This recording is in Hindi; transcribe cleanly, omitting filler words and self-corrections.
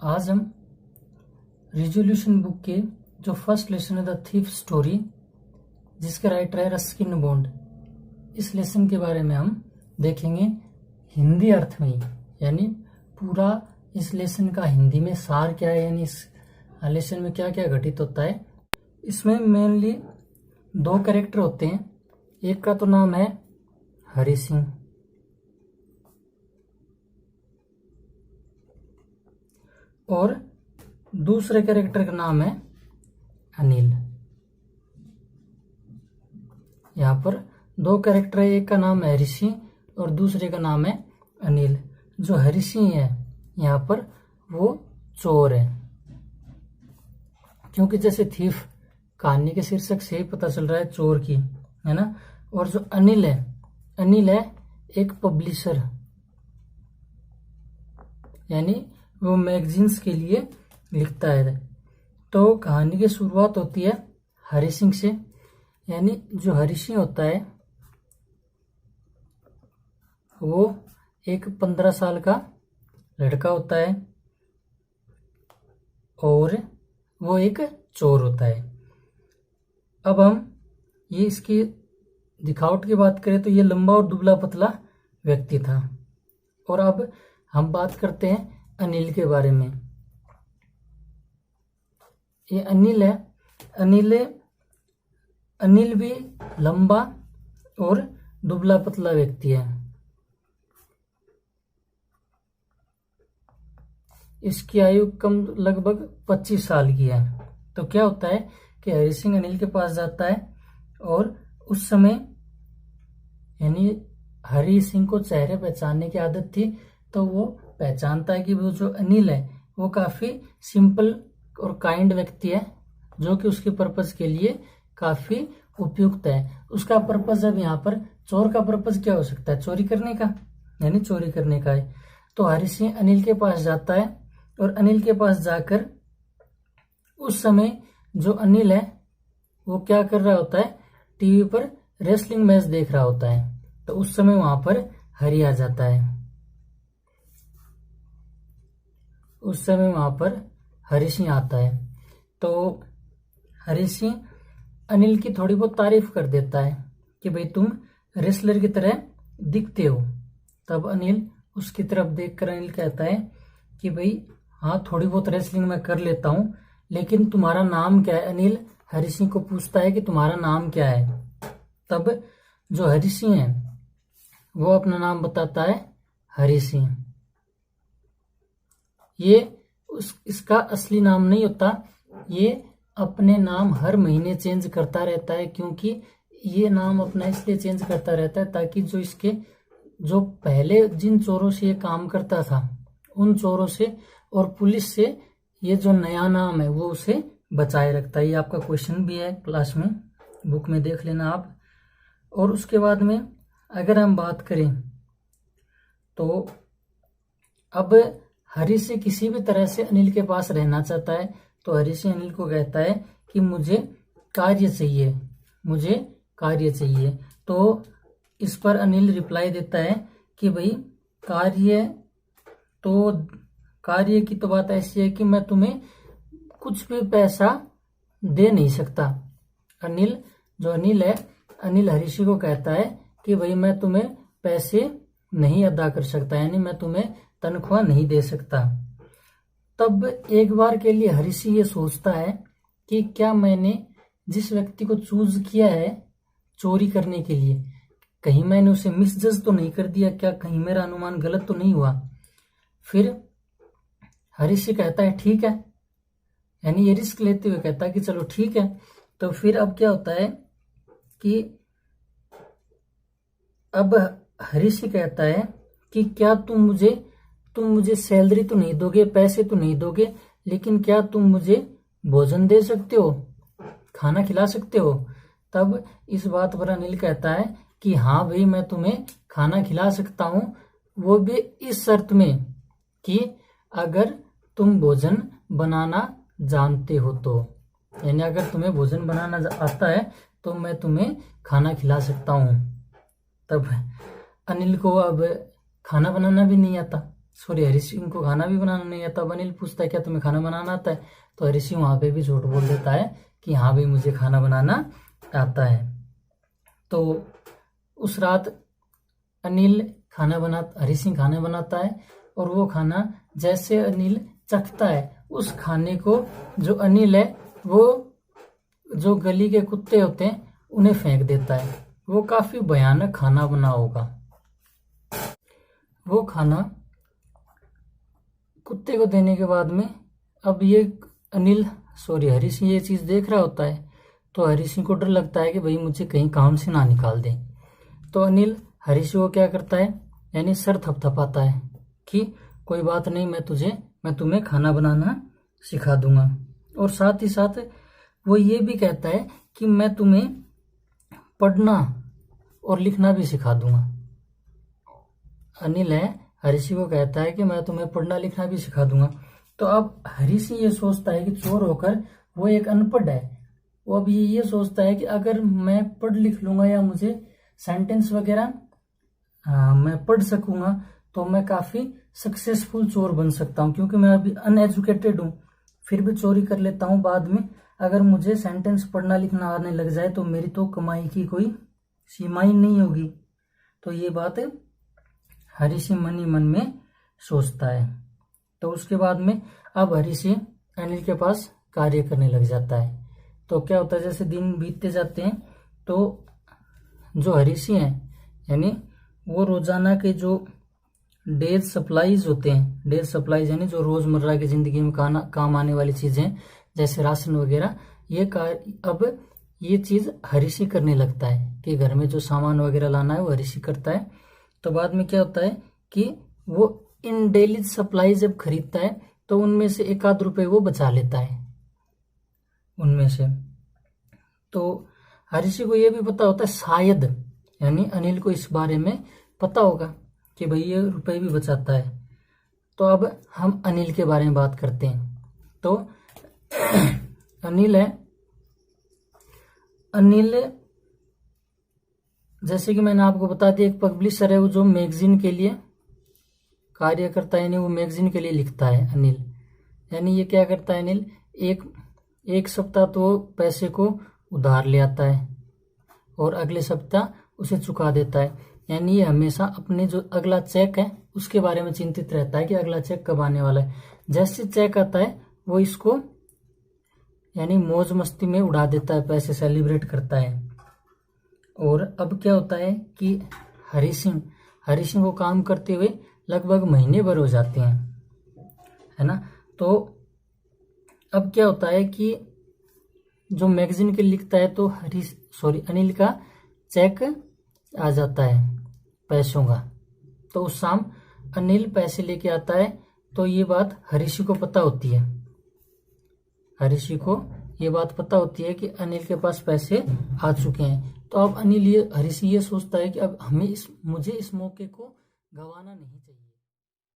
आज हम रिजोल्यूशन बुक के जो फर्स्ट लेसन है द थीफ स्टोरी, जिसके राइटर है रस्किन बॉन्ड, इस लेसन के बारे में हम देखेंगे हिंदी अर्थ में, यानी पूरा इस लेसन का हिंदी में सार क्या है, यानी इस लेसन में क्या क्या घटित होता है। इसमें मेनली दो कैरेक्टर होते हैं। एक का तो नाम है हरि सिंह और दूसरे कैरेक्टर का नाम है अनिल। यहाँ पर दो कैरेक्टर है, एक का नाम है हरि सिंह और दूसरे का नाम है अनिल। जो हरि सिंह है यहाँ पर वो चोर है, क्योंकि जैसे थीफ कहानी के शीर्षक से ही पता चल रहा है चोर की, है ना। और जो अनिल है एक पब्लिशर, यानी वो मैगजीन्स के लिए लिखता है। तो कहानी की शुरुआत होती है हरि सिंह से, यानी जो हरि सिंह होता है वो एक 15 साल का लड़का होता है और वो एक चोर होता है। अब हम ये इसकी दिखावट की बात करें तो ये लंबा और दुबला पतला व्यक्ति था। और अब हम बात करते हैं अनिल के बारे में। ये अनिल है, अनिल भी लंबा और दुबला पतला व्यक्ति है। इसकी आयु कम लगभग 25 साल की है। तो क्या होता है कि हरि सिंह अनिल के पास जाता है और उस समय यानी हरि सिंह को चेहरे पहचानने की आदत थी, तो वो पहचानता है कि वो जो अनिल है वो काफी सिंपल और काइंड व्यक्ति है, जो कि उसके पर्पस के लिए काफी उपयुक्त है। उसका पर्पस अब यहाँ पर चोर का पर्पस क्या हो सकता है, चोरी करने का, यानी चोरी करने का है। तो हरि सिंह अनिल के पास जाता है और अनिल के पास जाकर उस समय जो अनिल है वो क्या कर रहा होता है, टीवी पर रेसलिंग मैच देख रहा होता है। तो उस समय वहां पर हरि आ जाता है। उस समय वहां पर हरि सिंह आता है। तो हरि सिंह अनिल की थोड़ी बहुत तारीफ कर देता है कि भाई तुम रेसलर की तरह दिखते हो। तब अनिल उसकी तरफ देखकर अनिल कहता है कि भाई हाँ, थोड़ी बहुत रेसलिंग मैं कर लेता हूँ, लेकिन तुम्हारा नाम क्या है। अनिल हरि सिंह को पूछता है कि तुम्हारा नाम क्या है। तब जो हरि सिंह है वो अपना नाम बताता है हरि सिंह। ये इसका असली नाम नहीं होता, ये अपने नाम हर महीने चेंज करता रहता है, क्योंकि ये नाम अपना इसलिए चेंज करता रहता है ताकि जो पहले जिन चोरों से ये काम करता था उन चोरों से और पुलिस से ये जो नया नाम है वो उसे बचाए रखता है। ये आपका क्वेश्चन भी है क्लास में, बुक में देख लेना आप। और उसके बाद में अगर हम बात करें तो अब हरि से किसी भी तरह से अनिल के पास रहना चाहता है। तो हरि से अनिल को कहता है कि मुझे कार्य चाहिए। तो इस पर अनिल रिप्लाई देता है कि भाई कार्य की तो बात ऐसी है कि मैं तुम्हें कुछ भी पैसा दे नहीं सकता। अनिल हरि सिंह को कहता है कि भाई मैं तुम्हें पैसे नहीं अदा कर सकता, यानी मैं तुम्हें तनख्वाह नहीं दे सकता। तब एक बार के लिए हरि सिंह ये सोचता है कि क्या मैंने जिस व्यक्ति को चूज किया है चोरी करने के लिए, कहीं मैंने उसे मिसजज तो नहीं कर दिया, क्या कहीं मेरा अनुमान गलत तो नहीं हुआ। फिर हरि सिंह कहता है ठीक है, यानी ये रिस्क लेते हुए कहता है कि चलो ठीक है। तो फिर अब क्या होता है कि अब हरि सिंह कहता है कि क्या तुम मुझे सैलरी तो नहीं दोगे, पैसे तो नहीं दोगे, लेकिन क्या तुम मुझे भोजन दे सकते हो, खाना खिला सकते हो। तब इस बात पर अनिल कहता है कि हाँ भाई, मैं तुम्हें खाना खिला सकता हूँ, वो भी इस शर्त में कि अगर तुम भोजन बनाना जानते हो तो, यानी अगर तुम्हें भोजन बनाना आता है तो मैं तुम्हें खाना खिला सकता हूँ। तब अनिल को अब खाना बनाना भी नहीं आता, सॉरी हरी सिंह को खाना भी बनाना नहीं आता। अब अनिल पूछता है क्या तुम्हें खाना बनाना आता है, तो हरी सिंह वहां पे भी झूठ बोल देता है कि हाँ भाई मुझे खाना बनाना आता है। तो उस रात हरी सिंह खाना बनाता है, और वो खाना जैसे अनिल चखता है, उस खाने को जो अनिल है वो जो गली के कुत्ते होते हैं उन्हें फेंक देता है। वो काफी भयानक खाना बना होगा। वो खाना कुत्ते को देने के बाद में अब ये हरी सिंह ये चीज देख रहा होता है, तो हरी सिंह को डर लगता है कि भाई मुझे कहीं काम से ना निकाल दे। तो अनिल हरी सिंह को क्या करता है, यानी सर थपथपाता है कि कोई बात नहीं, मैं तुम्हें खाना बनाना सिखा दूंगा। और साथ ही साथ वो ये भी कहता है कि मैं तुम्हें पढ़ना और लिखना भी सिखा दूंगा। अनिल है हरी सिंह को कहता है कि मैं तुम्हें पढ़ना लिखना भी सिखा दूंगा। तो अब हरी सिंह ये सोचता है कि चोर होकर वो एक अनपढ़ है। वो अब ये सोचता है कि अगर मैं पढ़ लिख लूंगा या मुझे सेंटेंस वगैरह मैं पढ़ सकूंगा तो मैं काफी सक्सेसफुल चोर बन सकता हूँ, क्योंकि मैं अभी अनएजुकेटेड हूँ, फिर भी चोरी कर लेता हूँ। बाद में अगर मुझे सेंटेंस पढ़ना लिखना आने लग जाए तो मेरी तो कमाई की कोई सीमा ही नहीं होगी। तो ये बात हरी सिंह मन ही मन में सोचता है। तो उसके बाद में अब हरी सिंह अनिल के पास कार्य करने लग जाता है। तो क्या होता है, जैसे दिन बीतते जाते हैं तो जो हरी सिंह है यानी वो रोजाना के जो डेज सप्लाईज होते हैं, डेज सप्लाईज यानी जो रोजमर्रा की जिंदगी में काम आने वाली चीजें जैसे राशन वगैरह, अब ये चीज हरी सिंह करने लगता है कि घर में जो सामान वगैरह लाना है वो हरी सिंह करता है। तो बाद में क्या होता है कि वो इन डेली सप्लाई जब खरीदता है तो उनमें से 1-8 रुपए वो बचा लेता है उनमें से। तो हरी सिंह को ये भी पता होता है शायद, यानी अनिल को इस बारे में पता होगा कि भाई ये रुपए भी बचाता है। तो अब हम अनिल के बारे में बात करते हैं। तो अनिल जैसे कि मैंने आपको बता दिया एक पब्लिशर है, वो जो मैगजीन के लिए कार्य करता है, यानी वो मैगजीन के लिए लिखता है अनिल। यानी ये क्या करता है अनिल, एक सप्ताह तो पैसे को उधार ले आता है और अगले सप्ताह उसे चुका देता है। यानी ये हमेशा अपने जो अगला चेक है उसके बारे में चिंतित रहता है कि अगला चेक कब आने वाला है। जैसे चेक आता है वो इसको यानी मौज मस्ती में उड़ा देता है, पैसे सेलिब्रेट करता है। और अब क्या होता है कि हरी सिंह को काम करते हुए लगभग महीने भर हो जाते हैं, है ना। तो अब क्या होता है कि जो मैगजीन के लिखता है तो अनिल का चेक आ जाता है पैसों का। तो उस शाम अनिल पैसे लेके आता है। तो ये बात हरी सिंह को पता होती है। हरी सिंह को ये बात पता होती है कि अनिल के पास पैसे आ चुके हैं। तो अब हरी सिंह ये सोचता है कि अब मुझे इस मौके को गंवाना नहीं चाहिए।